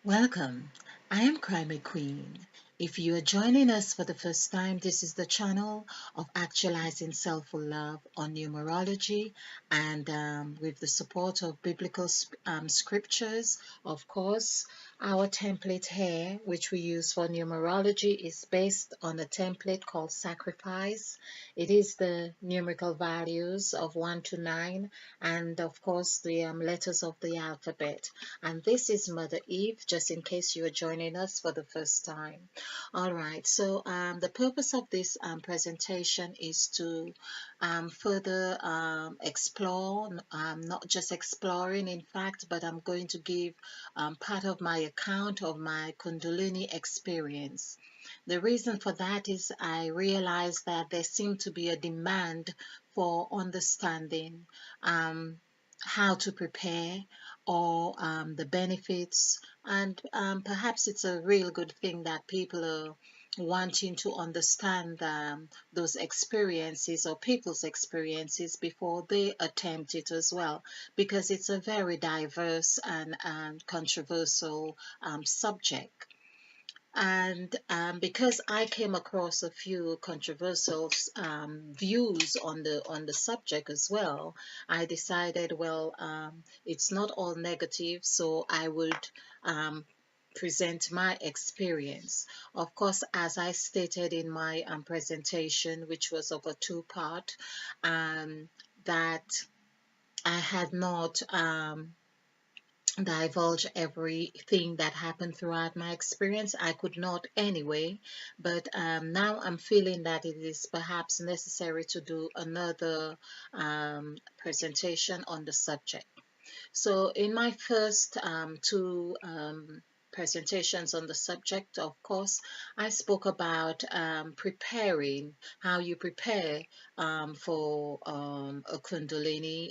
Welcome. I am Crime Queen. If you are joining us for the first time, this is the channel of Actualizing Self-Love on Numerology and with the support of biblical scriptures. Of course, our template here, which we use for numerology, is based on a template called Sacrifice. It is the numerical values of 1 to 9 and, of course, the letters of the alphabet. And this is Mother Eve, just in case you are joining us for the first time. All right, so the purpose of this presentation is to further explore, not just exploring, in fact, but I'm going to give part of my account of my Kundalini experience. The reason for that is I realized that there seemed to be a demand for understanding how to prepare or the benefits, and perhaps it's a real good thing that people are wanting to understand those experiences or people's experiences before they attempt it as well, because it's a very diverse and controversial subject. And because I came across a few controversial views on the subject as well, I decided, well, it's not all negative, so I would present my experience. Of course, as I stated in my presentation, which was of a two-part, that I had not divulge everything that happened throughout my experience. I could not anyway, but now I'm feeling that it is perhaps necessary to do another presentation on the subject. So in my first two presentations on the subject, of course, I spoke about preparing, how you prepare for a Kundalini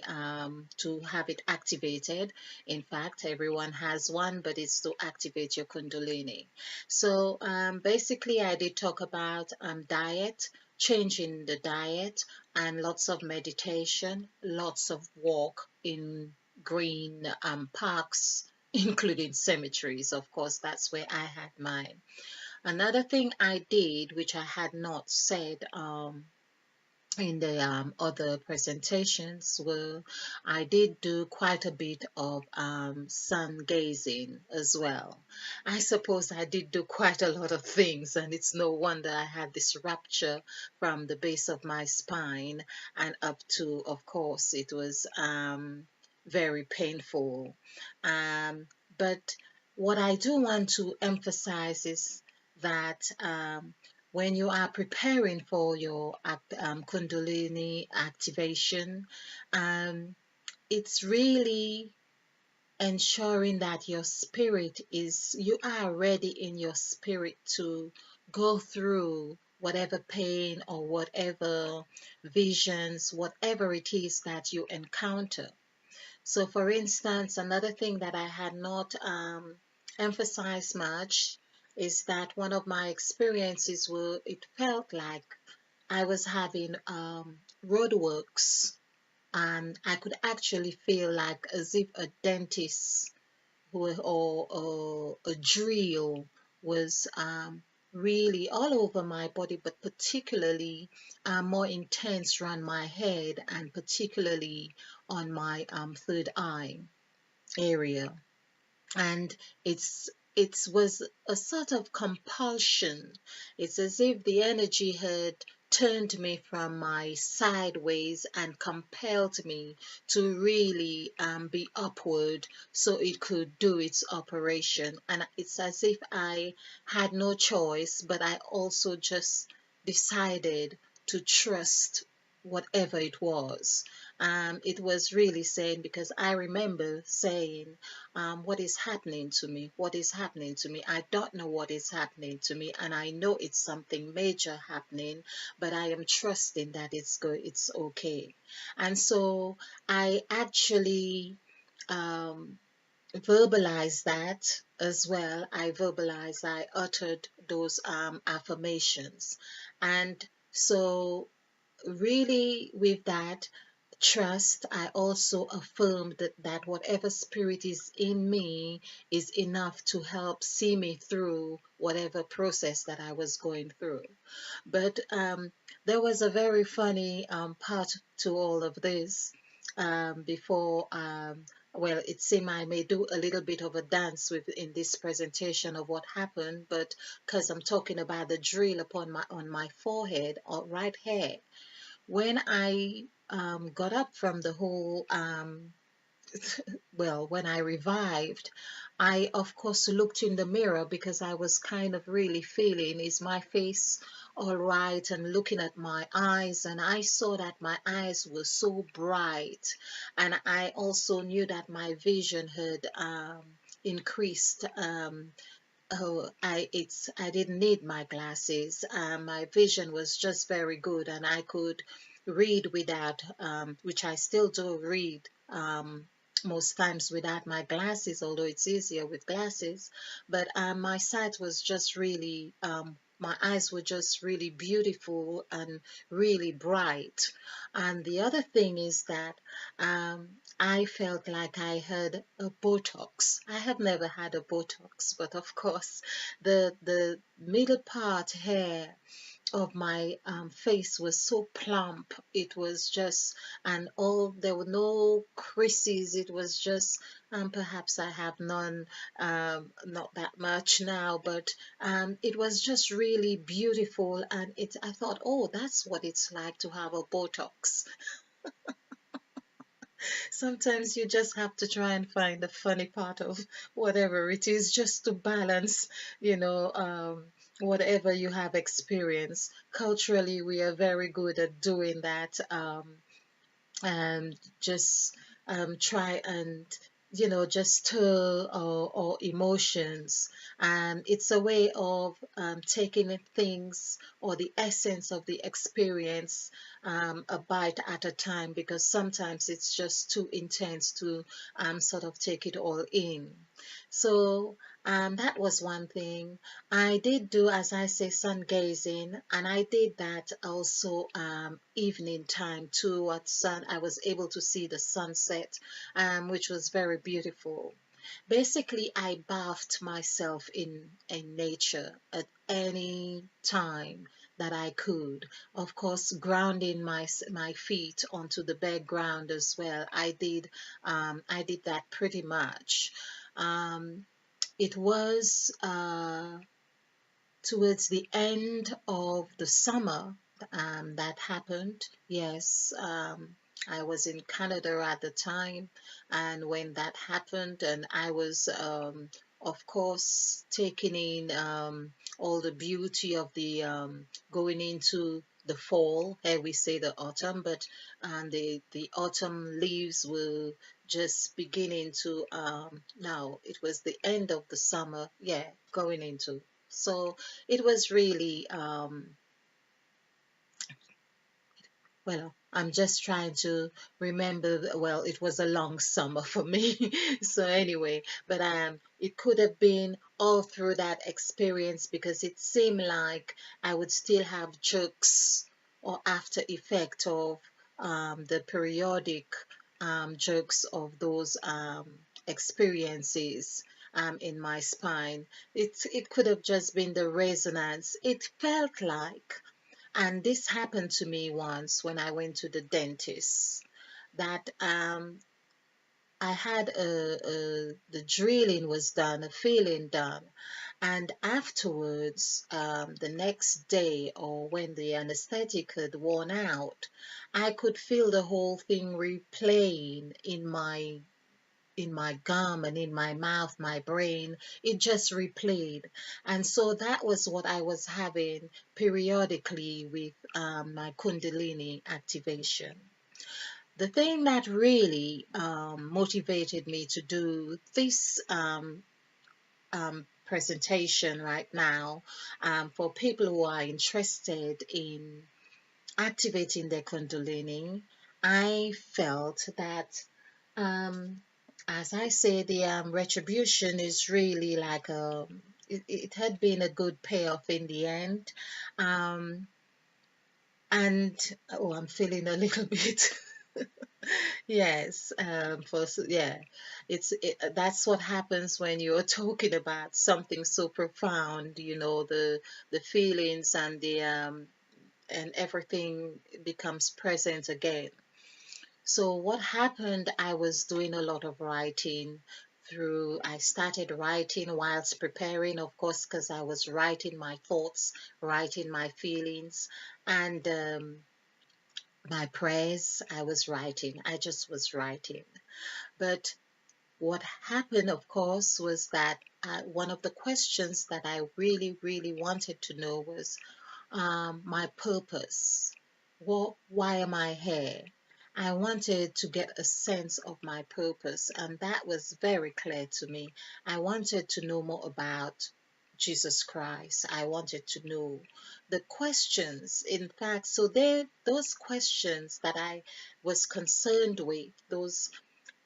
to have it activated. In fact, everyone has one, but it's to activate your Kundalini. So basically, I did talk about diet, changing the diet, and lots of meditation, lots of walk in green parks, including cemeteries. Of course, that's where I had mine. Another thing I did, which I had not said in the other presentations, were I did do quite a bit of sun gazing as well. I suppose I did do quite a lot of things, and it's no wonder I had this rupture from the base of my spine and up to, of course, it was very painful. But what I do want to emphasize is that when you are preparing for your Kundalini activation, it's really ensuring that your spirit is, you are ready in your spirit to go through whatever pain or whatever visions, whatever it is that you encounter. So, for instance, another thing that I had not emphasized much is that one of my experiences were it felt like I was having roadworks, and I could actually feel like as if a dentist or a drill was really all over my body, but particularly more intense around my head and particularly on my third eye area. And it was a sort of compulsion. It's as if the energy had turned me from my sideways and compelled me to really be upward so it could do its operation. And it's as if I had no choice, but I also just decided to trust whatever it was. It was really saying, because I remember saying, what is happening to me? What is happening to me? I don't know what is happening to me, and I know it's something major happening, but I am trusting that it's okay. And so I actually um, verbalized that as well. I uttered those affirmations. And so really with that, trust, I also affirmed that whatever spirit is in me is enough to help see me through whatever process that I was going through. But there was a very funny part to all of this. Before, well, it seemed I may do a little bit of a dance with in this presentation of what happened, but because I'm talking about the drill upon my on my forehead or right here, when I got up from the whole well, when I revived, I of course looked in the mirror because I was kind of really feeling, is my face all right? And looking at my eyes, and I saw that my eyes were so bright, and I also knew that my vision had increased. Oh, I didn't need my glasses. My vision was just very good, and I could read without, which I still do read most times without my glasses, although it's easier with glasses. But my sight was just really, my eyes were just really beautiful and really bright. And the other thing is that um, I felt like I had a Botox. I have never had a Botox, but of course, the middle part hair of my face was so plump. It was just, and all there were no creases. It was just, perhaps I have none, not that much now, but it was just really beautiful. And it, I thought, oh, that's what it's like to have a Botox. Sometimes you just have to try and find the funny part of whatever it is just to balance, whatever you have experienced. Culturally, we are very good at doing that. And just try and just stir our emotions, and it's a way of taking things or the essence of the experience a bite at a time, because sometimes it's just too intense to sort of take it all in. So that was one thing. I did do, as I say, sun gazing, and I did that also evening time too. At sun, I was able to see the sunset, which was very beautiful. Basically, I bathed myself in nature at any time that I could. Of course, grounding my feet onto the bare ground as well. I did that pretty much. Um, it was towards the end of the summer that happened. Yes, I was in Canada at the time, and when that happened, and I was, of course, taking in all the beauty of the going into the fall. Here we say the autumn, but the autumn leaves were just beginning to now it was the end of the summer, yeah, going into. So it was really, well, I'm just trying to remember. Well, it was a long summer for me. So anyway, but it could have been all through that experience, because it seemed like I would still have jerks or after effect of the periodic jerks of those experiences in my spine. It could have just been the resonance. It felt like, and this happened to me once when I went to the dentist, that I had the drilling was done, a feeling done, and afterwards, the next day or when the anesthetic had worn out, I could feel the whole thing replaying in my gum and in my mouth, my brain. It just replayed. And so that was what I was having periodically with my Kundalini activation. The thing that really motivated me to do this presentation right now, for people who are interested in activating their Kundalini, I felt that, um, as I say, the retribution is really like it had been a good payoff in the end. Um, and oh, I'm feeling a little bit. Yes, yeah, that's what happens when you're talking about something so profound, the feelings and everything becomes present again. So what happened, I was doing a lot of writing I started writing whilst preparing, of course, because I was writing my thoughts, writing my feelings, and my prayers. I was writing. I just was writing. But what happened, of course, was that one of the questions that I really, really wanted to know was my purpose. Why am I here? I wanted to get a sense of my purpose, and that was very clear to me. I wanted to know more about Jesus Christ. I wanted to know the questions. In fact, so those questions that I was concerned with, those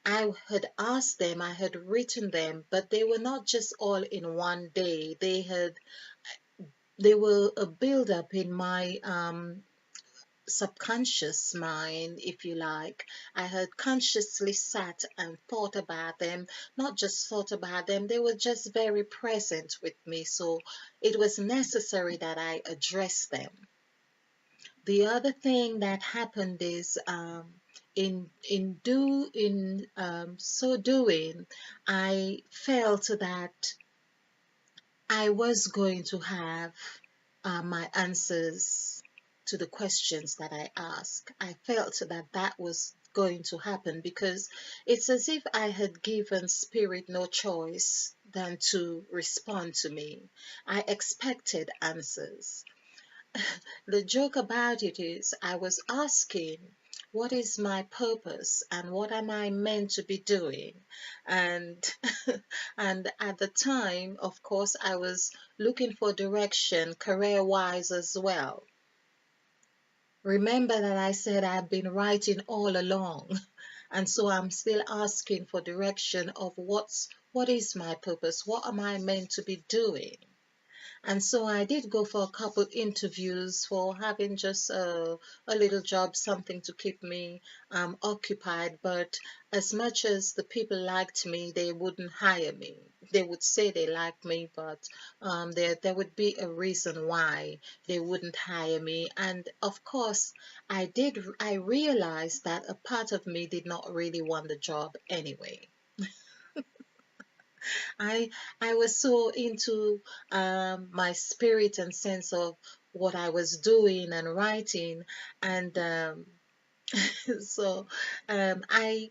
I had asked them, I had written them, but they were not just all in one day. They were a build up in my subconscious mind, if you like. I had consciously sat and thought about them, not just thought about them, they were just very present with me. So it was necessary that I address them. The other thing that happened is in so doing, I felt that I was going to have my answers to the questions that I asked. I felt that that was going to happen because it's as if I had given spirit no choice than to respond to me. I expected answers. The joke about it is I was asking, what is my purpose and what am I meant to be doing? And and at the time, of course, I was looking for direction career-wise as well. Remember that I said I've been writing all along, and so I'm still asking for direction of what is my purpose? What am I meant to be doing? And so I did go for a couple interviews for having just a little job, something to keep me occupied. But as much as the people liked me, they wouldn't hire me. They would say they liked me, but there would be a reason why they wouldn't hire me. And of course, I realized that a part of me did not really want the job anyway. I I was so into my spirit and sense of what I was doing and writing, and so I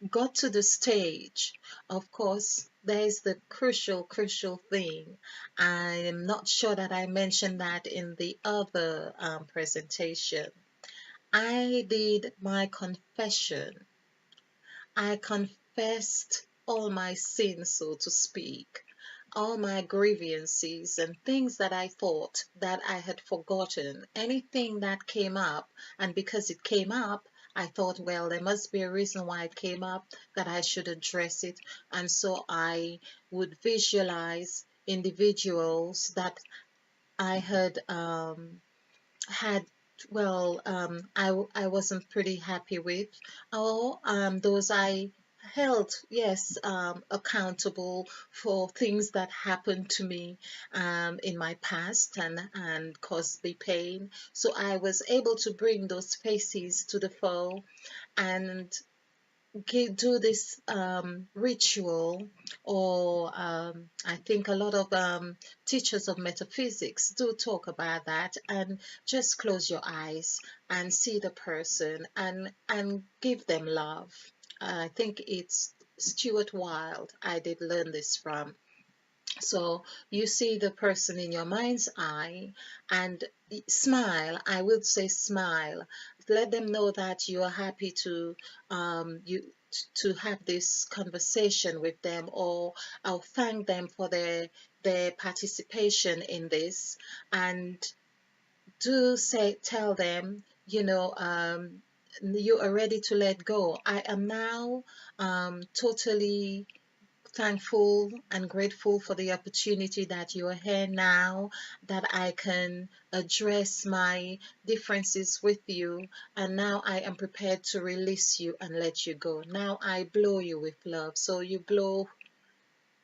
got to the stage. Of course, there's the crucial thing. I am not sure that I mentioned that in the other presentation. I did my confession. I confessed all my sins, so to speak, all my grievances and things that I thought that I had forgotten, anything that came up. And because it came up, I thought, well, there must be a reason why it came up, that I should address it. And so I would visualize individuals that I had I wasn't pretty happy with, or those I held, yes, accountable for things that happened to me in my past and caused me pain. So I was able to bring those faces to the fore and do this ritual, or I think a lot of teachers of metaphysics do talk about that, and just close your eyes and see the person and give them love. I think it's Stuart Wilde I did learn this from. So you see the person in your mind's eye and smile. I would say smile. Let them know that you are happy you to have this conversation with them, or I'll thank them for their participation in this, and do say tell them, you are ready to let go. I am now totally thankful and grateful for the opportunity that you are here now, that I can address my differences with you, and now I am prepared to release you and let you go. Now I blow you with love, so you blow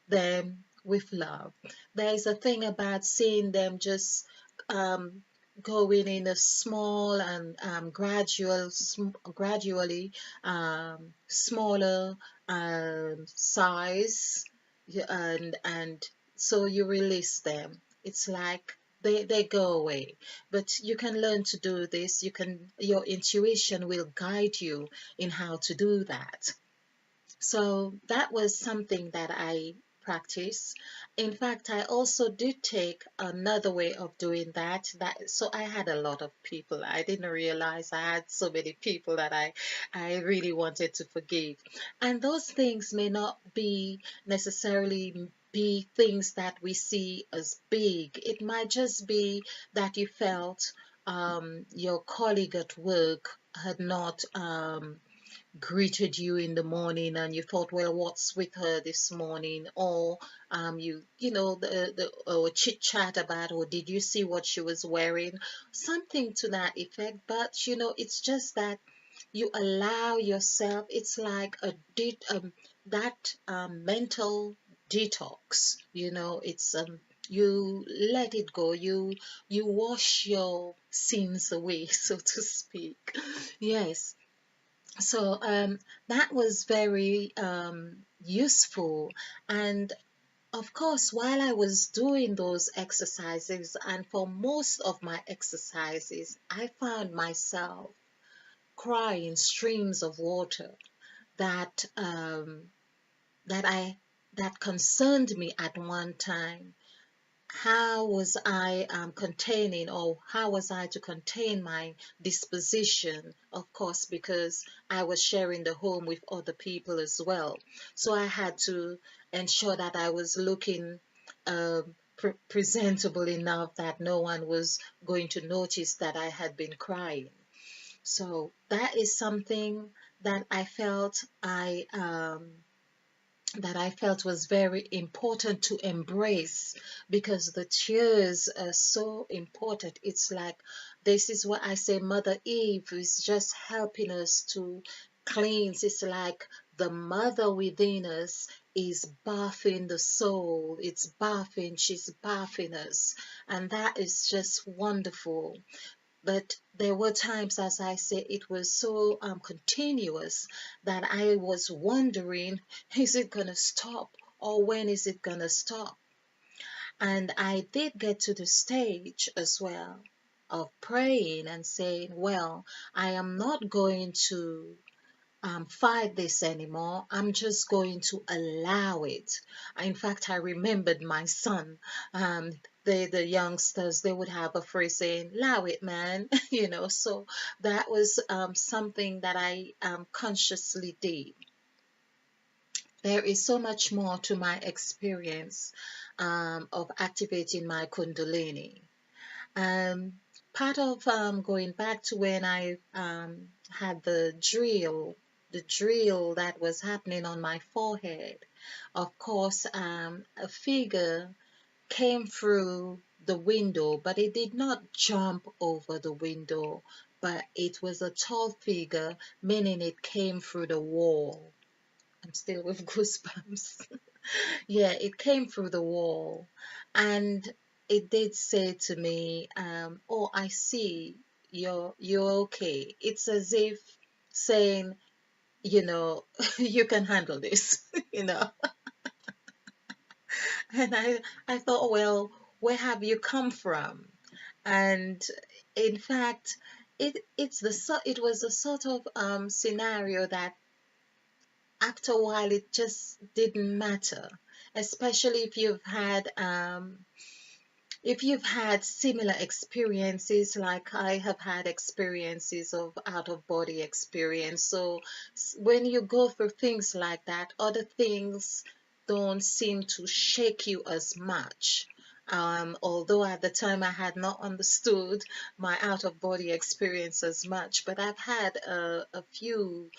them with love. There is a thing about seeing them just um, going in a small and gradually smaller size, and so you release them. It's like they go away. But you can learn to do this. Your intuition will guide you in how to do that. So that was something that I practice. In fact, I also did take another way of doing that. So I had a lot of people. I didn't realize I had so many people that I really wanted to forgive. And those things may not be necessarily be things that we see as big. It might just be that you felt your colleague at work had not greeted you in the morning and you thought, well, what's with her this morning? Or or chit chat about, or did you see what she was wearing? Something to that effect. But it's just that you allow yourself. It's like that mental detox. It's you let it go. You wash your sins away, so to speak. Yes. So that was very useful. And of course, while I was doing those exercises, and for most of my exercises, I found myself crying streams of water that that I that concerned me at one time. How was I containing, or how was I to contain my disposition? Of course, because I was sharing the home with other people as well. So I had to ensure that I was looking presentable enough that no one was going to notice that I had been crying. So that is something that I felt was very important to embrace, because the tears are so important. It's like, this is what I say, Mother Eve is just helping us to cleanse. It's like the mother within us is bathing the soul. She's bathing us. And that is just wonderful. But there were times, as I say, it was so continuous that I was wondering, is it going to stop, or when is it going to stop? And I did get to the stage as well of praying and saying, well, I am not going to fight this anymore. I'm just going to allow it. In fact, I remembered my son. Um, the youngsters, they would have a phrase saying, "Allow it, man." So that was something that I consciously did. There is so much more to my experience of activating my Kundalini. Um, Part of going back to when I had the drill that was happening on my forehead. Of course, a figure came through the window, but it did not jump over the window, but it was a tall figure, meaning it came through the wall. I'm still with goosebumps. Yeah, it came through the wall, and it did say to me, "Oh, I see, you're okay." It's as if saying, you can handle this, you know. And I thought, well, where have you come from? And in fact, it was a sort of scenario that after a while it just didn't matter, especially if you've had similar experiences, like I have had experiences of out of body experience. So when you go through things like that, other things don't seem to shake you as much. Although at the time I had not understood my out of body experience as much, but I've had a few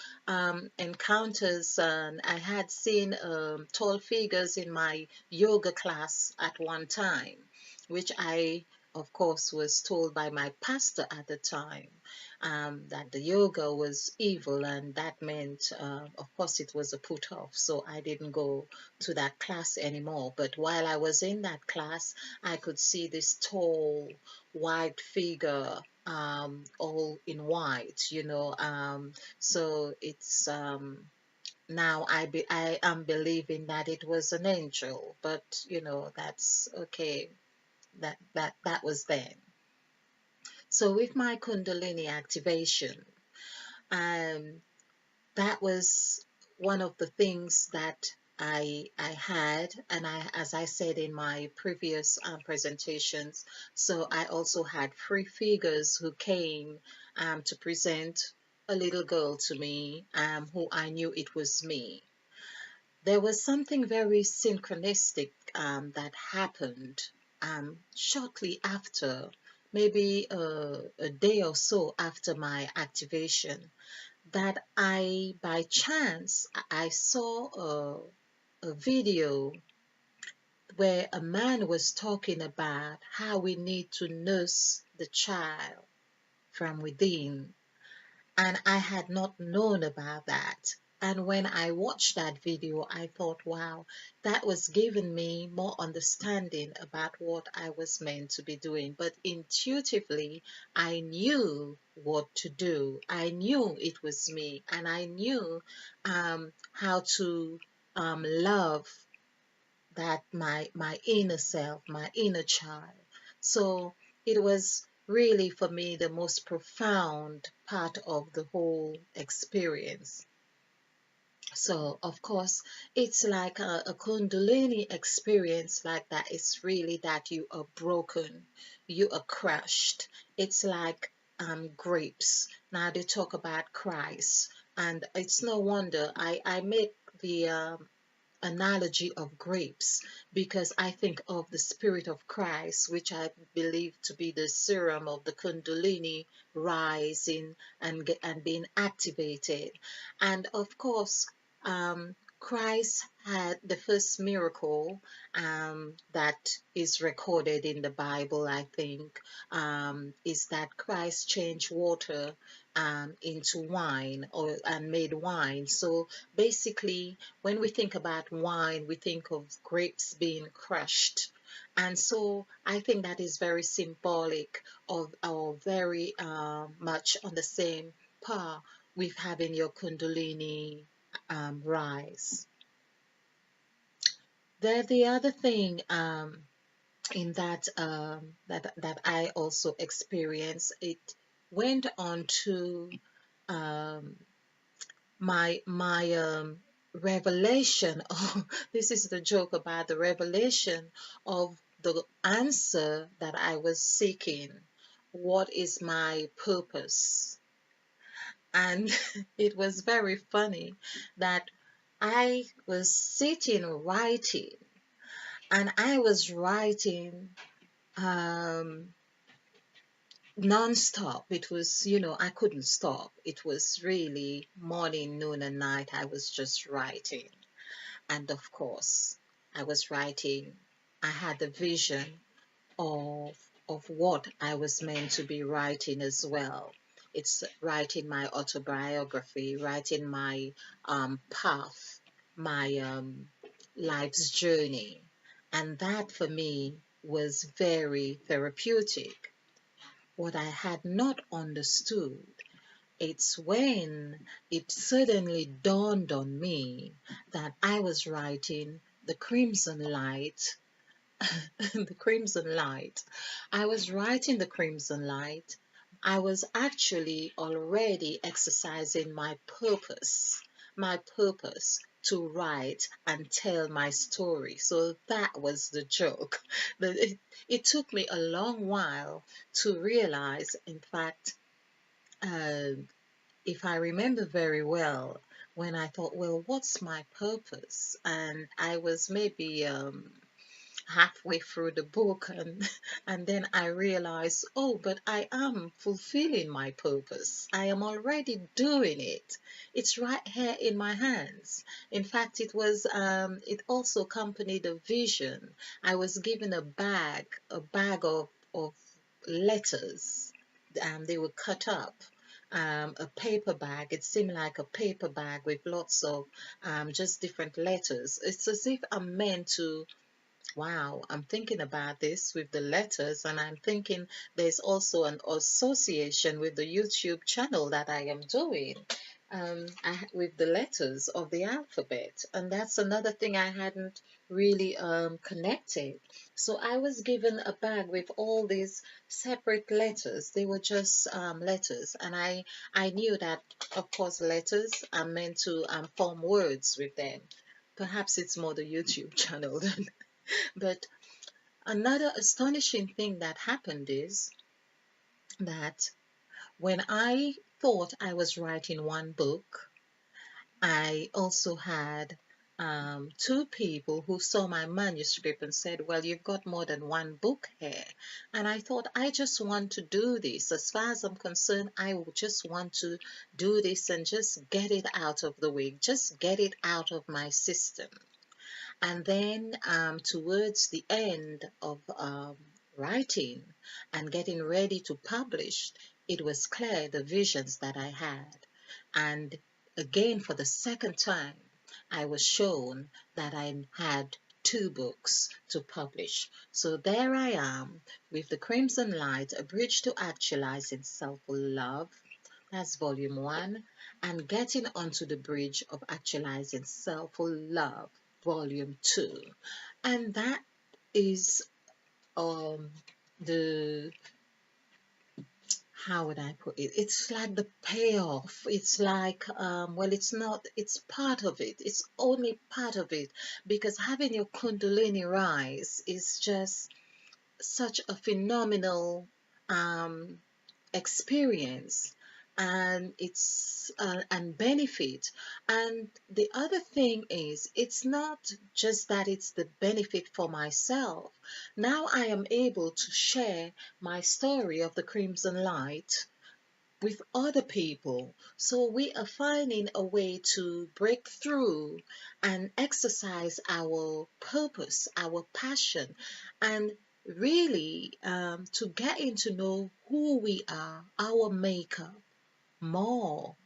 encounters, and I had seen tall figures in my yoga class at one time, which I, of course, was told by my pastor at the time, that the yoga was evil, and that meant, of course, it was a put off. So I didn't go to that class anymore. But while I was in that class, I could see this tall, white figure, all in white, so it's now I am believing that it was an angel, but that's okay. That was then. So with my Kundalini activation, um, that was one of the things that I had, and as I said in my previous presentations, so I also had three figures who came to present a little girl to me, who I knew it was me. There was something very synchronistic that happened shortly after, maybe a day or so after my activation, that I, by chance, I saw a video where a man was talking about how we need to nurse the child from within, and I had not known about that. And when I watched that video, I thought, wow, that was giving me more understanding about what I was meant to be doing. But intuitively, I knew what to do. I knew it was me, and I knew how to love that my inner self, my inner child. So it was really for me the most profound part of the whole experience. So of course it's like a Kundalini experience like that. It's really that you are broken, you are crushed. It's like grapes. Now they talk about Christ, and it's no wonder I make the analogy of grapes because I think of the Spirit of Christ, which I believe to be the serum of the Kundalini rising and being activated. And of course, Christ had the first miracle that is recorded in the Bible, I think, is that Christ changed water into wine or and made wine. So basically, when we think about wine, we think of grapes being crushed. And so I think that is very symbolic of or very much on the same par with having your Kundalini rise. The other thing in that I also experienced, it went on to um, my revelation. Oh, this is the joke about the revelation of the answer that I was seeking. What is my purpose? And it was very funny that I was sitting writing, and I was writing um, non-stop. It was, I couldn't stop. It was really morning, noon, and night. I was just writing. And of course, I was writing. I had the vision of what I was meant to be writing as well. It's writing my autobiography, writing my path, my life's journey. And that for me was very therapeutic. What I had not understood, it's when it suddenly dawned on me that I was writing the Crimson Light, the Crimson Light. I was writing the Crimson Light. I was actually already exercising my purpose to write and tell my story. So that was the joke. It took me a long while to realize, in fact, uh, if I remember very well, when I thought, well, what's my purpose? And I was maybe halfway through the book, and and then I realized, oh, but I am fulfilling my purpose. I am already doing it. It's right here in my hands. In fact, it also accompanied a vision. I was given a bag of letters. They were cut up. A paper bag. It seemed like a paper bag with lots of just different letters. It's as if I'm meant to. Wow, I'm thinking about this with the letters, and I'm thinking there's also an association with the YouTube channel that I am doing with the letters of the alphabet. And that's another thing I hadn't really connected. So I was given a bag with all these separate letters. They were just letters, and I knew that, of course, letters are meant to form words with them. Perhaps it's more the YouTube channel than but another astonishing thing that happened is that when I thought I was writing one book, I also had two people who saw my manuscript and said, well, you've got more than one book here. And I thought, I just want to do this. As far as I'm concerned, I will just want to do this and just get it out of the way, just get it out of my system. And then towards the end of writing and getting ready to publish, it was clear the visions that I had. And again, for the second time, I was shown that I had two books to publish. So there I am with The Crimson Light, A Bridge to Actualizing Self-Love. That's volume one, and getting onto the bridge of actualizing self-love, volume two. And that is um the how would I put it? It's like the payoff. It's like well, it's not, it's part of it. It's only part of it, because having your Kundalini rise is just such a phenomenal um experience, and it's and benefit. And the other thing is, it's not just that it's the benefit for myself. Now I am able to share my story of the Crimson Light with other people. So we are finding a way to break through and exercise our purpose, our passion, and really to getting to know who we are, our makeup, more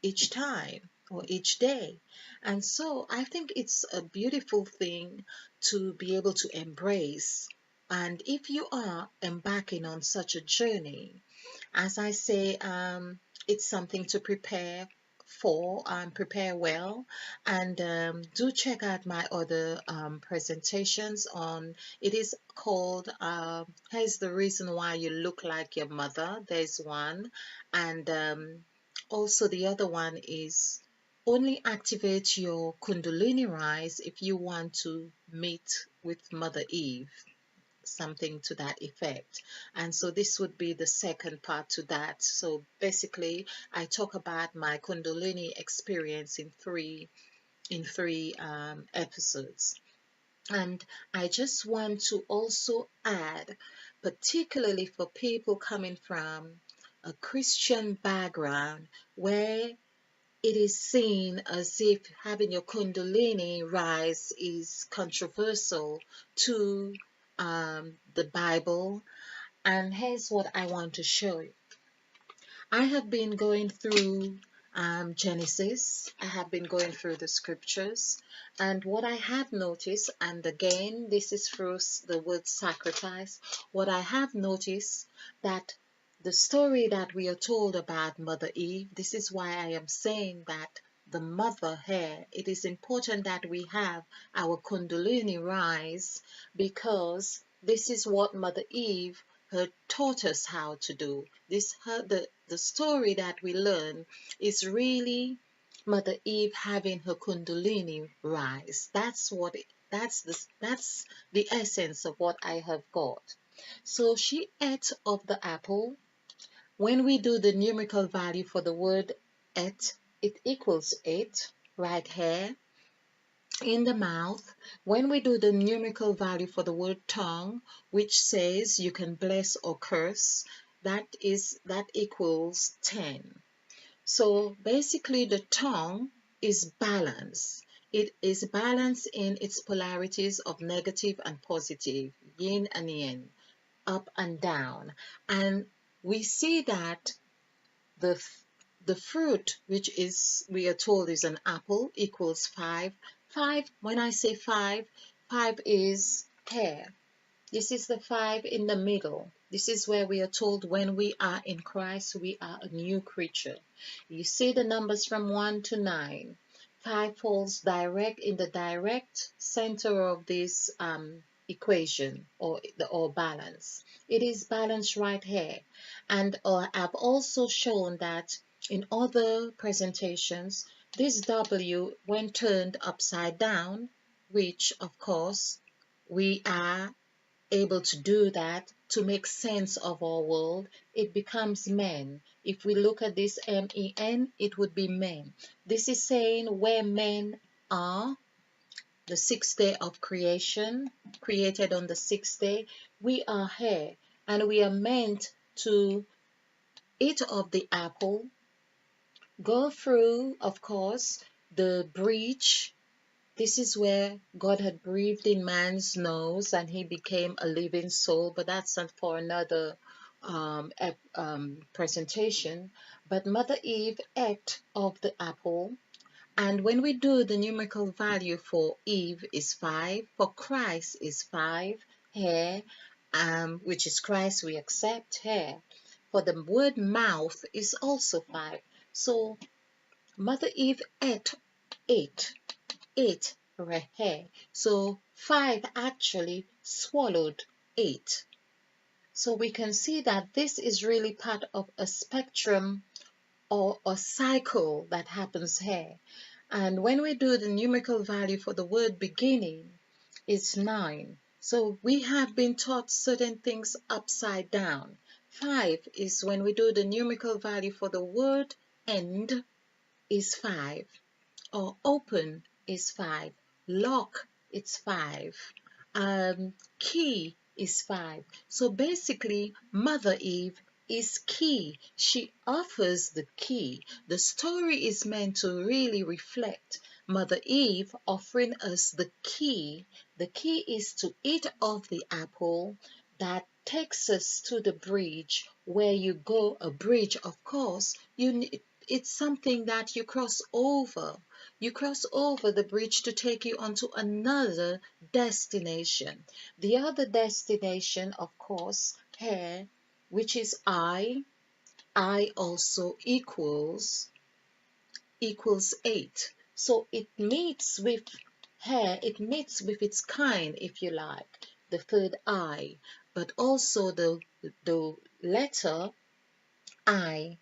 each time or each day. And so I think it's a beautiful thing to be able to embrace. And if you are embarking on such a journey, as I say, it's something to prepare for, prepare well, and do check out my other presentations on. It is called Here's the Reason Why You Look Like Your Mother. There's one, and also the other one is only activate your Kundalini rise if you want to meet with Mother Eve, something to that effect. And so this would be the second part to that. So basically I talk about my Kundalini experience in three episodes. And I just want to also add, particularly for people coming from a Christian background where it is seen as if having your Kundalini rise is controversial to the Bible. And here's what I want to show you. I have been going through Genesis. I have been going through the scriptures. And what I have noticed, and again, this is through the word sacrifice, what I have noticed that the story that we are told about Mother Eve, this is why I am saying that the mother here, it is important that we have our Kundalini rise, because this is what Mother Eve had taught us how to do. The story that we learn is really Mother Eve having her Kundalini rise. That's the essence of what I have got. So she ate of the apple. When we do the numerical value for the word ate, it equals 8 right here. in the mouth. When we do the numerical value for the word tongue, which says you can bless or curse, that equals 10. So basically the tongue is balance. It is balance in its polarities of negative and positive, yin and yang, up and down. And we see that the the fruit, which is we are told is an apple, equals 5. 5, when I say 5, 5 is hair. This is the 5 in the middle. This is where we are told when we are in Christ, we are a new creature. You see the numbers from 1 to 9. 5 falls direct in the direct center of this equation or balance. It is balanced right here. And I've also shown that in other presentations, this W, when turned upside down, which of course we are able to do that to make sense of our world, it becomes men. If we look at this men, it would be men. This is saying where men are, the sixth day of creation, created on the sixth day, we are here and we are meant to eat of the apple, go through, of course, the breach. This is where God had breathed in man's nose and he became a living soul, but that's not for another presentation. But Mother Eve ate of the apple, and when we do the numerical value for Eve is 5, for Christ is 5, here, which is Christ, we accept here. For the word mouth is also 5. So Mother Eve ate 8. 8 rehe. So 5 actually swallowed 8. So we can see that this is really part of a spectrum or a cycle that happens here. And when we do the numerical value for the word beginning, it's 9. So we have been taught certain things upside down. 5 is when we do the numerical value for the word end is 5. Or open is 5. Lock, it's 5. Key is 5. So basically, Mother Eve is key. She offers the key. The story is meant to really reflect Mother Eve offering us the key. The key is to eat of the apple that takes us to the bridge where you go. A bridge, of course, it's something that you cross over. You cross over the bridge to take you onto another destination. The other destination, of course, here, which is I also equals 8. So it meets with here, it meets with its kind, if you like, the third I, but also the letter I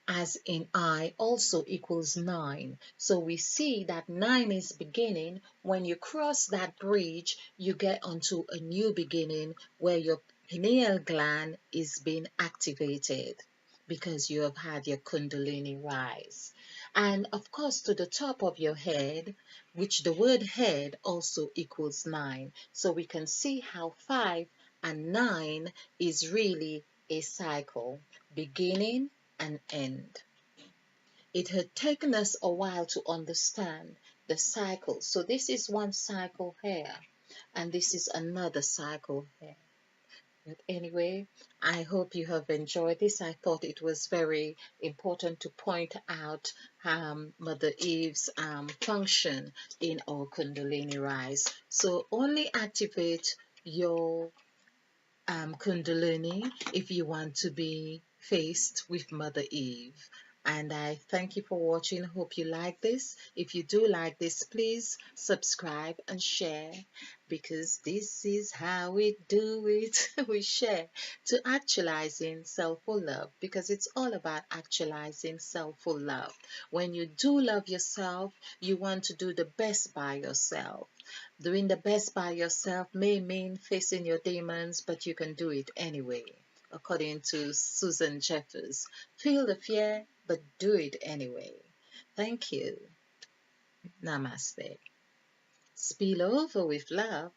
as in I also equals 9. So we see that 9 is beginning. When you cross that bridge, you get onto a new beginning where your pineal gland is being activated because you have had your Kundalini rise. And of course, to the top of your head, which the word head also equals 9. So we can see how 5 and 9 is really a cycle, beginning and end. It had taken us a while to understand the cycle. So this is one cycle here, and this is another cycle here. But anyway, I hope you have enjoyed this. I thought it was very important to point out Mother Eve's function in our Kundalini rise. So only activate your Kundalini if you want to be faced with Mother Eve. And I thank you for watching. Hope you like this. If you do like this, please subscribe and share because this is how we do it. We share to actualizing self-full love because it's all about actualizing self-full love. When you do love yourself, you want to do the best by yourself. Doing the best by yourself may mean facing your demons, but you can do it anyway. According to Susan Jeffers, feel the fear, but do it anyway. Thank you. Namaste. spill over with love.